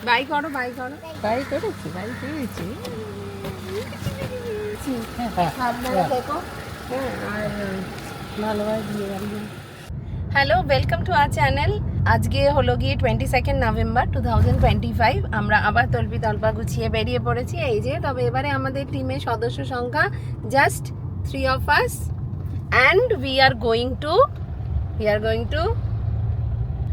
By করো by করেছি আপনারা দেখো আর ভালোভাবে দিয়ে গেলেন। Hello, welcome to our channel. আজকে হলো গিয়ে 22 নভেম্বর 2025। আমরা আবার তল্পি তল্পা গুছিয়ে বেরিয়ে পড়েছি এই যে। তবে এবারে আমাদের টিমের সদস্য সংখ্যা just 3 of us and we are going to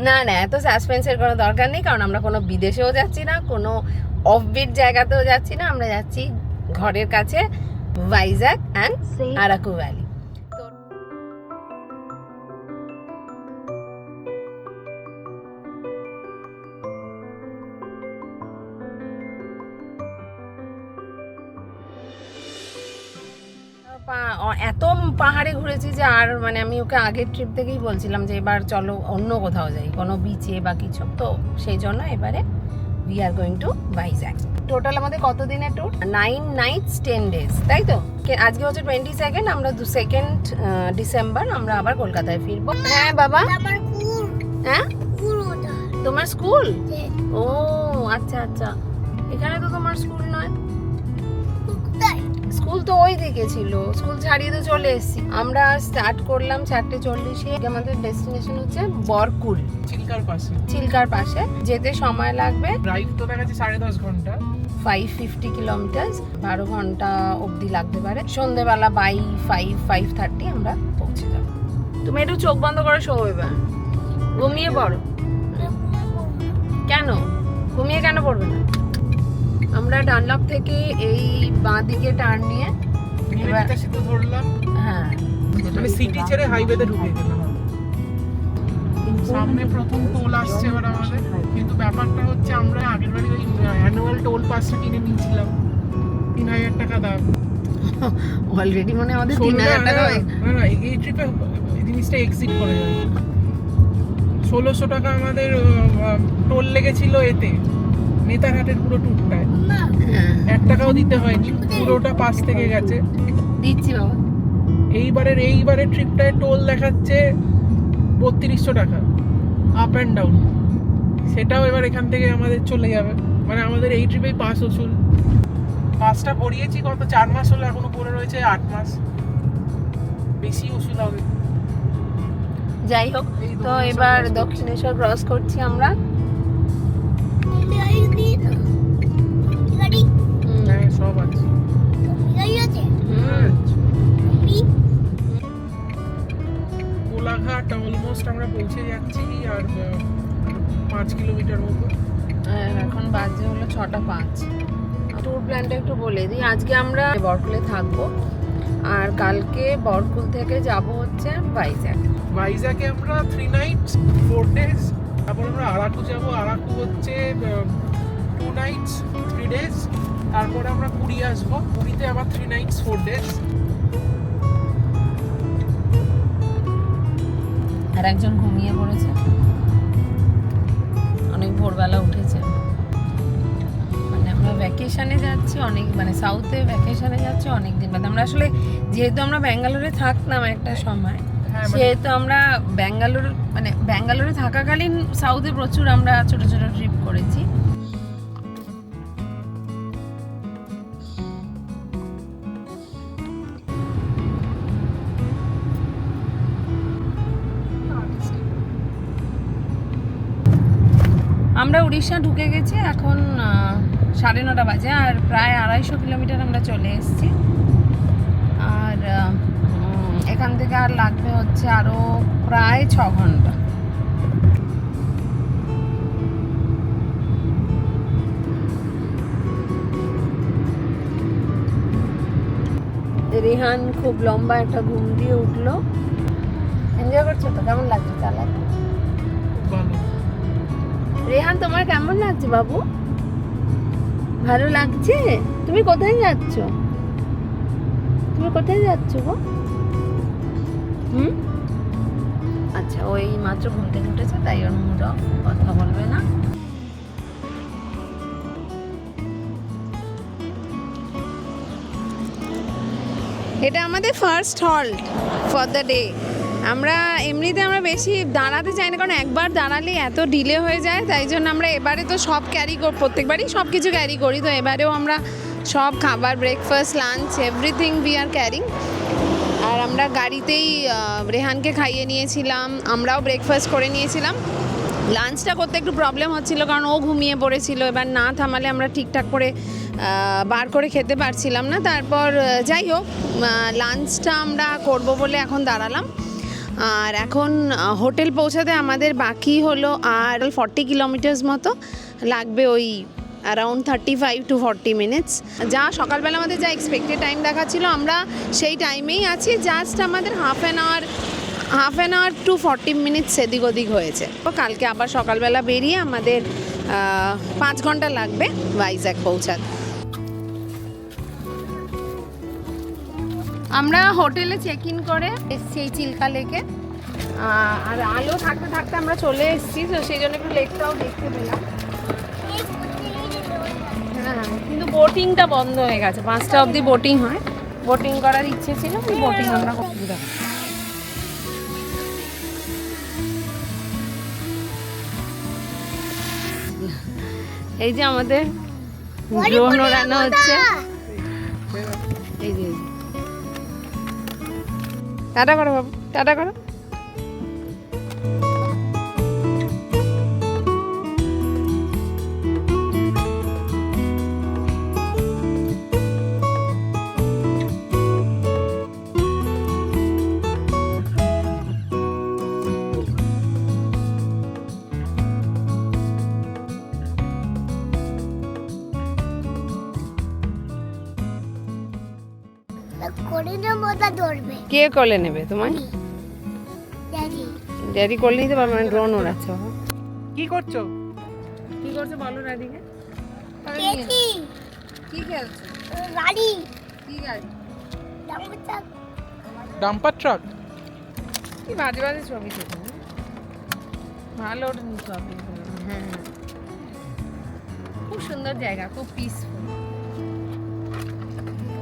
না এত সাসপেন্সের কোনো দরকার নেই, কারণ আমরা কোনো বিদেশেও যাচ্ছি না, কোনো অফবিট জায়গাতেও যাচ্ছি না। আমরা যাচ্ছি ঘরের কাছে ভাইজ্যাক অ্যান্ড আরাকু ভ্যালি। এত পাহাড়ে ঘুরেছি যে আর মানে আমি ওকে আগের ট্রিপ থেকেই বলছিলাম যে এবার চলো অন্য কোথাও যাই, কোনো বিচে বা কিছু। তো সেই জন্য এবারে we are going to Vizag. Total আমাদের কত দিনের ট্যুর? 9 nights 10 days, তাই তো? আজকে হচ্ছে 22, আমরা 2 ডিসেম্বর আমরা আবার কলকাতায় ফিরবো। হ্যাঁ বাবা, হ্যাঁ তোমার স্কুল? ও আচ্ছা আচ্ছা, এখানে তো তোমার স্কুল নয়। স্কুল তো ওই দিকে ছিল, স্কুল ছাড়িয়ে তো চলে এসেছি। আমরা স্টার্ট করলাম 4:40-এ। আমাদের ডেস্টিনেশন হচ্ছে বরকুল, চিল্কার পাশে। যেতে সময় লাগবে, ড্রাইভ তো দেখাচ্ছে 10.5 ঘন্টা, 550 কিলোমিটার, 12 ঘন্টা অবধি লাগতে পারে। সন্ধ্যেবেলা বাই 5:30 আমরা পৌঁছে যাব। তুমি একটু চোখ বন্ধ করে শো, এবার ঘুমিয়ে পড়ো। কেন ঘুমিয়ে কেন পড়বে না? আমরা ডানলপ থেকে এই বাঁ দিকে টার্ন নিয়ে এবার সিধা ধরলাম। হ্যাঁ, মানে সিটি ছেড়ে হাইওয়েতে ঢুকে গেলাম। সামনে প্রথম টোল আসছে এবার আমাদের। কিন্তু ব্যাপারটা হচ্ছে আমরা আগের বারে ওই অ্যানুয়াল টোল পাসটা কিনে নিয়েছিলাম, 3000 টাকা দাম। অলরেডি মনে আমাদের 3000 টাকা না এই ট্রিপে জিনিসটা এক্সিট করে যাবে। 1600 টাকা আমাদের টোল লেগেছিল এতে, নেতারহাটের পুরো ট্যুরটায়। 1 টাকাও দিতে হয়নি, পুরোটা পাস থেকে গেছে। দিচ্ছি বাবা। এইবারের ট্রিপটায় টোল দেখাচ্ছে 3200 টাকা আপ অ্যান্ড ডাউন। সেটাও এবার এখান থেকে আমাদের চলে যাবে। মানে আমাদের এই ট্রিপেই পাস উসুল। পাসটা ভরিয়েছি কত 4 মাস হলো, এখনো পড়ে রয়েছে 8 মাস। বেশি উসুল হবে। যাই হোক, তো এবার দক্ষিণেশ্বর ক্রস করছি আমরা। হ্যাঁ সব আছে। কোলাঘাট অলমোস্ট আমরা পৌঁছে যাচ্ছি, আর 5 কিলোমিটার মতো। এখন বাজে হলো 6:05। ট্যুর প্ল্যানটা একটু বলে দিই। আজকে আমরা বরকুলে থাকবো, আর কালকে বরকুল থেকে যাব হচ্ছে ভাইজ্যাকে আমরা 3 nights 4 days। তারপর আমরা আরাকু যাব। আরাকু হচ্ছে 2 nights 3 days। তারপরে আমরা পুরী আসবো, পুরীতে আবার 3 nights 4 days। আর একজন ঘুমিয়ে পড়েছে, অনেক ভোরবেলা উঠেছে। মানে আমরা ভ্যাকেশনে যাচ্ছি অনেক, মানে সাউথে ভ্যাকেশনে যাচ্ছি অনেক দিন বাদে। আমরা আসলে যেহেতু আমরা ব্যাঙ্গালোরে থাকতাম একটা সময়, সেহেতু আমরা ব্যাঙ্গালোরে থাকাকালীন সাউথে প্রচুর আমরা ছোট ছোট ট্রিপ করেছি। আমরা উড়িষ্যা ঢুকে গেছি, এখন 9:30 বাজে, আর প্রায় 250 কিলোমিটার আমরা চলে এসেছি। আর এখান থেকে আর লাগবে হচ্ছে আরও প্রায় 6 ঘন্টা। রেহান খুব লম্বা একটা ঘুম দিয়ে উঠলো। এনজয় করছো তো? কেমন লাগছে চালাতে? রেহান তোমার কেমন লাগছে বাবু? ভালো লাগছে? তুমি কোথায় যাচ্ছ গো? আচ্ছা, ওই মাত্র ঘুম থেকে উঠেছে, তাই ওর মুড অফ, কথা বলবে না। এটা আমাদের first halt for the day. আমরা এমনিতে আমরা বেশি দাঁড়াতে চাই না, কারণ একবার দাঁড়ালে এত ডিলে হয়ে যায়, তাই জন্য আমরা এবারে তো সব ক্যারি করি, প্রত্যেকবারই সব কিছু ক্যারি করি, তো এবারেও আমরা সব খাবার, breakfast, lunch, everything we are carrying. আর আমরা গাড়িতেই রেহানকে খাইয়ে নিয়েছিলাম, আমরাও ব্রেকফাস্ট করে নিয়েছিলাম। লাঞ্চটা করতে একটু প্রবলেম হচ্ছিল, কারণ ও ঘুমিয়ে পড়েছিল, এবার না থামালে আমরা ঠিকঠাক করে বার করে খেতে পারছিলাম না। তারপর যাই হোক, লাঞ্চটা আমরা করব বলে এখন দাঁড়ালাম। আর এখন হোটেল পৌঁছাতে আমাদের বাকি হলো আর 40 কিলোমিটার্স মতো লাগবে, ওই অ্যারাউন্ড 35 to 40 মিনিটস। যা সকালবেলা আমাদের যা এক্সপেক্টেড টাইম দেখাচ্ছিল আমরা সেই টাইমেই আছি, জাস্ট আমাদের half an hour to 40 minutes এদিক ওদিক হয়েছে। তো কালকে আবার সকালবেলা বেরিয়ে আমাদের 5 ঘন্টা লাগবে ভাইজ্যাক পৌঁছাতে। আমরা হোটেলে চেক ইন করে এসছি এই চিল্কা লেকে, আর আলো থাকতে থাকতে আমরা চলে এসেছি, তো সেই জন্য একটু লেকটাও দেখতে পেলাম। হ্যাঁ, কিন্তু বোটিংটা বন্ধ হয়ে গেছে, 5টা অবধি বোটিং হয়, বোটিং করার ইচ্ছে ছিল, বোটিং আমরা করতে দেবো। এই যে আমাদের ড্রোন ওড়ানো হচ্ছে, এই যে টাটা করো বাবু, টাটা করো। কে কোলে নেবে তোমায়? ড্যাডি কোলে নিতে পারবে না, ড্রোন ওড়াচ্ছে। কি করছো? কি করছো বলো রাধিকে। কি খেলছো? গাড়ি। কি গাড়ি? Dumper truck. কি বাজে বাজে ছবি তুলছো, ভালো ছবি। হ্যাঁ, খুব সুন্দর জায়গা, খুব পিসফুল,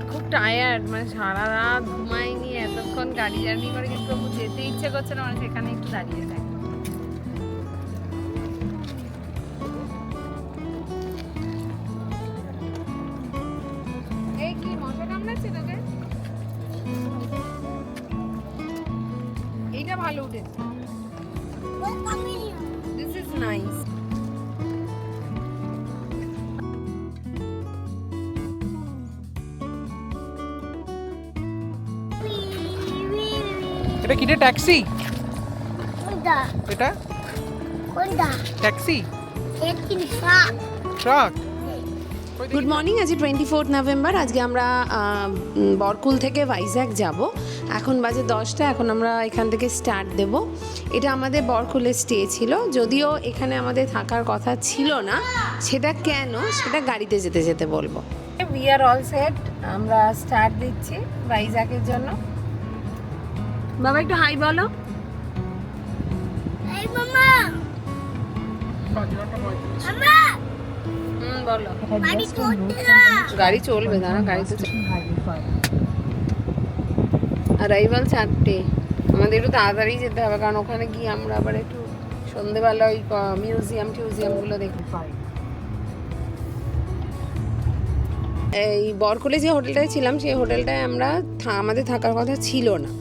খুব টায়ার্ড, মানে সারা রাত ঘুমাইনি, এতক্ষণ গাড়ি জার্নি করে, কিন্তু যেতে ইচ্ছে করছে না, মানে সেখানে একটু দাঁড়িয়ে থাকে। এই কি মশা কামড়াচ্ছে তোকে? এইটা ভালো উঠেছে, দিস ইজ নাইস। এটা কি রে, ট্যাক্সি? কোনটা? এটা কোনটা? ট্যাক্সি, একটি ট্রাক। ট্রাক। গুড মর্নিং, আজ 24 নভেম্বর। আজকে আমরা বরকুল থেকে ভাইজ্যাক যাব। এখন বাজে 10টা, এখন আমরা এখান থেকে স্টার্ট দেব। এটা আমাদের বরকুলের স্টে ছিল, যদিও এখানে আমাদের থাকার কথা ছিল না। সেটা কেন, সেটা গাড়িতে যেতে যেতে বলবো। উই আর অল সেট, আমরা স্টার্ট দিচ্ছি ভাইজ্যাকের জন্য। বাবা একটু হাই বলো। এই মামা, মামা, বলো। গাড়ি চলছে না। গাড়ি চলবে, দাঁড়া, গাড়িতে অ্যারাইভাল 4টে, আমাদের একটু তাড়াতাড়ি যেতে হবে, কারণ ওখানে গিয়ে আমরা আবার একটু সন্ধেবেলা ওই মিউজিয়ামগুলো দেখতে পাই। এই বরকুলে যে হোটেলটায় ছিলাম, সেই হোটেলটায় আমরা আমাদের থাকার কথা ছিল না।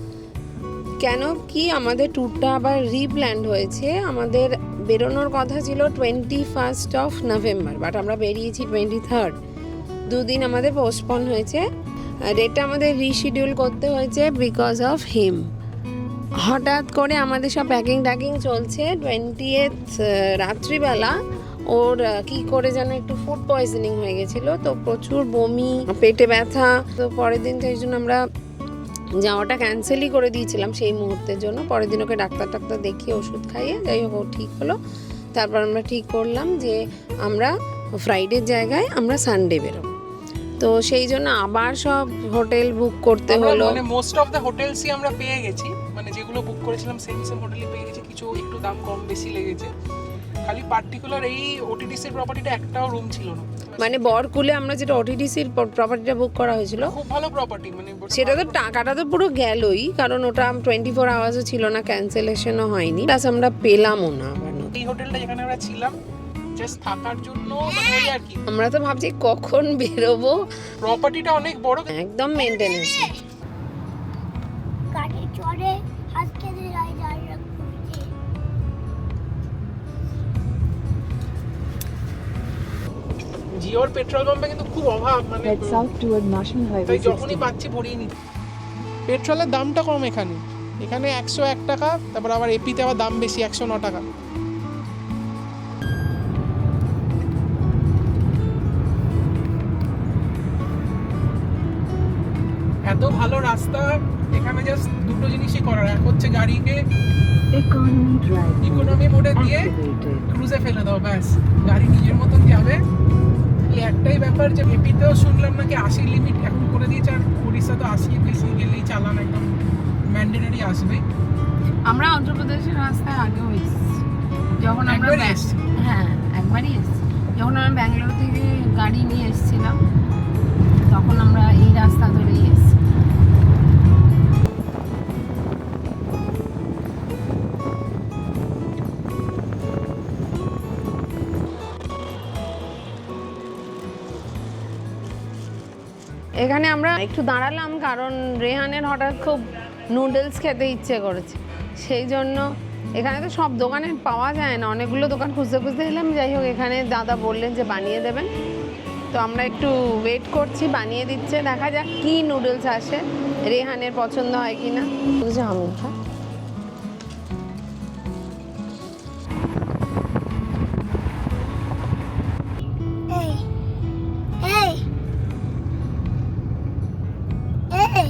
কেন কি, আমাদের ট্যুরটা আবার রিপ্ল্যান্ড হয়েছে। আমাদের বেরোনোর কথা ছিল 21 নভেম্বর, বাট আমরা বেরিয়েছি 23rd। দুদিন আমাদের পোস্টপন হয়েছে, ডেটটা আমাদের রিশিডিউল করতে হয়েছে বিকজ অফ হিম। হঠাৎ করে আমাদের সব প্যাকিং ট্যাকিং চলছে। 20th রাত্রিবেলা ওর কি করে যেন একটু ফুড পয়জনিং হয়ে গেছিলো, তো প্রচুর বমি, পেটে ব্যথা। তো পরের দিন সেই জন্য আমরা যাওয়াটা ক্যান্সেলই করে দিয়েছিলাম সেই মুহূর্তের জন্য। পরের দিন ওকে ডাক্তার দেখিয়ে ওষুধ খাইয়ে যাই হোক ও ঠিক হলো। তারপর আমরা ঠিক করলাম যে আমরা ফ্রাইডের জায়গায় আমরা সানডে বেরোবো। তো সেই জন্য আবার সব হোটেল বুক করতে হলো। মানে মোস্ট অফ দ্য হোটেলসই আমরা পেয়ে গেছি, মানে যেগুলো বুক করেছিলাম সেম হোটেলই পেয়ে গেছি। কিছু একটু দাম কম বেশি লেগেছে, খালি পার্টিকুলার এই ওটিডিসির প্রপার্টিটা একটাও রুম ছিল না। মানে বরকুলে আমরা যেটা ওটিডিসির প্রপার্টিটা বুক করা হয়েছিল, খুব ভালো প্রপার্টি, মানে সেটা তো টাকাটা তো পুরো গেলই, কারণ ওটা 24 আওয়ার্সও ছিল না, ক্যান্সেলেশনও হয়নি, প্লাস আমরা পেলামও না আবার নতুন। এই হোটেলটা যেখানে আমরা ছিলাম জাস্ট থাকার জন্য, মানে ওই আর কি। আমরা তো ভাবছি কখন বেরোবো, প্রপার্টিটা অনেক বড়, একদম মেনটেনেন্স। গাড়ি চড়ে আজকে যাই যাই করছি। জিওর পেট্রোল পাম্পে কিন্তু খুব অভাব, মানে Head south toward National তাই Highway যখনই 60. পাচ্ছি ভরিয়ে নিচ্ছি। পেট্রোলের দামটা কম এখানে, এখানে 101 টাকা, তারপর আবার এপিতে আবার দাম বেশি 109 টাকা। এত ভালো রাস্তা, এখানে জাস্ট দুটো জিনিসই করার, এক হচ্ছে গাড়িকে Economy drive mode ইকোনমি মোডে দিয়ে activated. ক্রুজে ফেলে দাও, ব্যাস গাড়ি নিজের মতন যাবে। এই একটাই ব্যাপার যে এপিতেও শুনলাম নাকি 80 লিমিট এখন করে দিয়েছে, আর উড়িষ্যা তো 80 বেশি গেলেই চালান একদম ম্যান্ডেটরি আসবে। আমরা অন্ধ্রপ্রদেশের রাস্তায় আগেও এসেছি, যখন আমরা একবারই এসেছি? হ্যাঁ একবারই এসেছি, যখন আমরা ব্যাঙ্গালোর থেকে গাড়ি নিয়ে এসেছিলাম তখন আমরা এই রাস্তা ধরেই এসেছি। এখানে আমরা একটু দাঁড়ালাম কারণ রেহানের হঠাৎ খুব নুডলস খেতে ইচ্ছে করেছে, সেই জন্য এখানে তো সব দোকানে পাওয়া যায় না, অনেকগুলো দোকান খুঁজতে খুঁজতে এলাম। যাই হোক, এখানে দাদা বললেন যে বানিয়ে দেবেন, তো আমরা একটু ওয়েট করছি, বানিয়ে দিচ্ছে, দেখা যাক কি নুডলস আসে, রেহানের পছন্দ হয় কি না। বুঝে আমি এই এই এই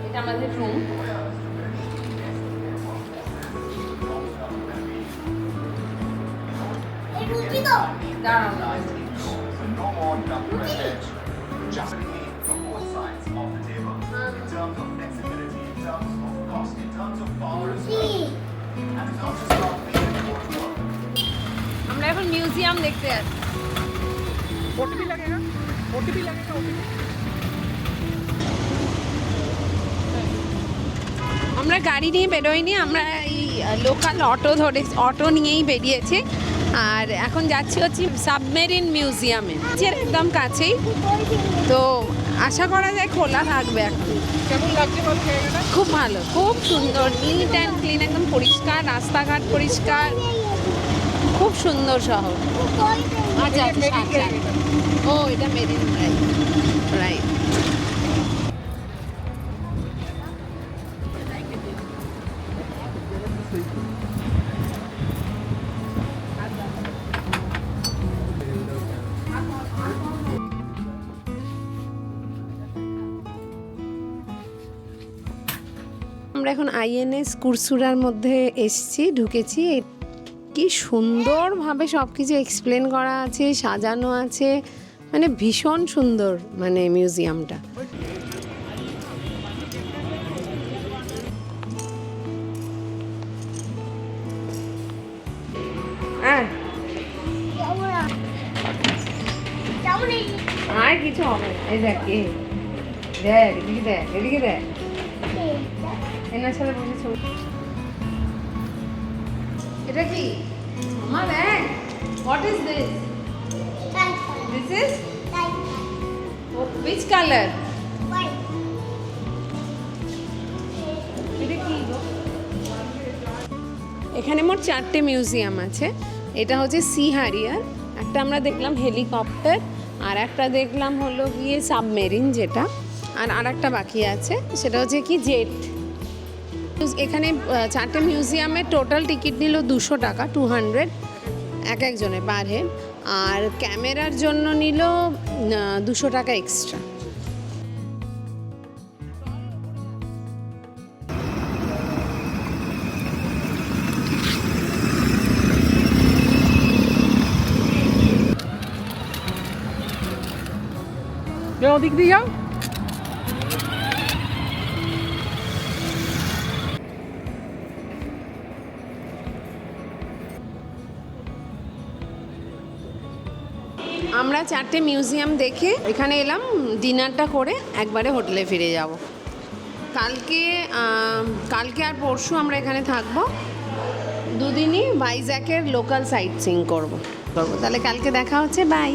এটা আমাদের রুম। এই রুটি দাও। দাঁড়াও, No more government hedge. Just need from both sides of the table. In terms of flexibility, in terms of cost, in terms of power as well. রুটি। And it's not just about being able to work. আমরা এখন museum দেখতে যাচ্ছি। OTP লাগে না, OTP লাগে না, OTP. আমরা গাড়ি নিয়ে বেরোইনি, আমরা এই লোকাল অটো নিয়েই বেরিয়েছি, আর এখন যাচ্ছি হচ্ছে সাবমেরিন মিউজিয়ামে, এর একদম কাছেই, তো আশা করা যায় খোলা থাকবে এখন। কেমন লাগছে বলো জায়গাটা? খুব ভালো, খুব সুন্দর, নিট অ্যান্ড ক্লিন, একদম পরিষ্কার, রাস্তাঘাট পরিষ্কার, খুব সুন্দর শহর। আচ্ছা আচ্ছা আচ্ছা, ও এটা মেরিন ড্রাইভ, রাইট। আমরা এখন আইএনএস কুরসুরার মধ্যে এসেছি, ঢুকেছি। কি সুন্দরভাবে সব কিছু এক্সপ্লেন করা আছে, সাজানো আছে, মানে ভীষণ সুন্দর, মানে মিউজিয়ামটা। হ্যাঁ, আর কিছু হবে না। এই দেখ, দেখ এদিকে, দেখ এদিকে, দেখ এনার সাথে বসে ছবি। এটা কি মা? দেখ, what is this? This is which color? এটা কি গো? এখানে মোট 4টে মিউজিয়াম আছে। এটা হচ্ছে সি হ্যারিয়ার, একটা আমরা দেখলাম হেলিকপ্টার, আর একটা দেখলাম হলো গিয়ে সাবমেরিন যেটা, আর একটা বাকি আছে সেটা হচ্ছে কি জেট। এখানে 4টে মিউজিয়ামে টোটাল টিকিট নিল 200 টাকা, 200 এক একজনের পার হেড, আর ক্যামেরার জন্য নিল 200 টাকা এক্সট্রা। ওদিক দিয়ে যাও। আমরা 4টে মিউজিয়াম দেখে এখানে এলাম, ডিনারটা করে একবারে হোটেলে ফিরে যাব। কালকে আর পরশু আমরা এখানে থাকবো, দুদিনই ভাইজ্যাকের লোকাল সাইট সিইং করবো। তাহলে কালকে দেখা হচ্ছে, বাই।